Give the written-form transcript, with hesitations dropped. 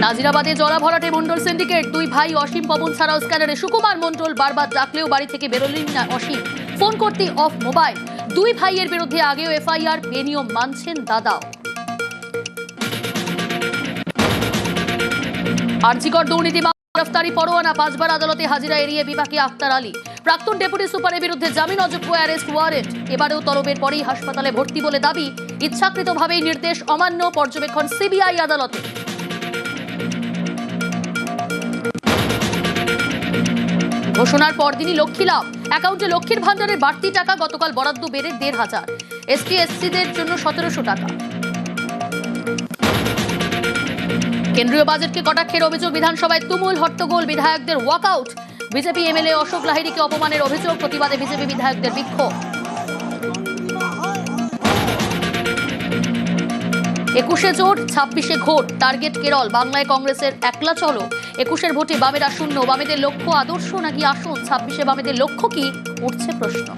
নাজিরাবাদে জলা ভরাটে মন্ডল সিন্ডিকেট। দুই ভাই অসীম পবন ছাড়াও স্ক্যানারে সুকুমার মন্ডল। বারবার ডাকলেও বাড়ি থেকে বেরোলেন না অসীম, ফোন করতে অফ মোবাইল। দুই ভাইয়ের বিরুদ্ধে আগেও এফআইআর, বেনিয়ম মানছেন দাদাও। আরজিকর দুর্নীতি গ্রেফতারি পরোয়ানা, 5 বার আদালতে হাজিরা এড়িয়ে বিপাকে আক্তার আলী। প্রাক্তন ডেপুটি সুপারের বিরুদ্ধে জামিন অযোগ্য অ্যারেস্ট ওয়ারেন্ট। এবারেও তলবের পরেই হাসপাতালে ভর্তি বলে দাবি। ইচ্ছাকৃতভাবেই নির্দেশ অমান্য, পর্যবেক্ষণ সিবিআই আদালতে। ঘোষণার পরদিনই লক্ষ্মী লাভ, অ্যাকাউন্টে লক্ষ্মীর ভান্ডারের বাড়তি টাকা। গতকাল বরাদ্দ বেড়ে 1,500, এসটি এসসিদের জন্য 1700 টাকা। কেন্দ্রীয় বাজেটকে কটাক্ষের অভিযোগ, বিধানসভায় তুমুল হট্টগোল, বিধায়কদের ওয়াকআউট। বিজেপি এমএলএ অশোক লাহিড়ীকে অপমানের অভিযোগ, প্রতিবাদে বিজেপি বিধায়কদের বিক্ষোভ। 21-এ জোট, 26-এ ঘোট, টার্গেট কেরল। বাংলায় কংগ্রেসের একলা চলো। 21-এর ভোটে বামেরা শূন্য। বামেদের লক্ষ্য আদর্শ নাকি আসন? 26-এ বামেদের লক্ষ্য কি, উঠছে প্রশ্ন।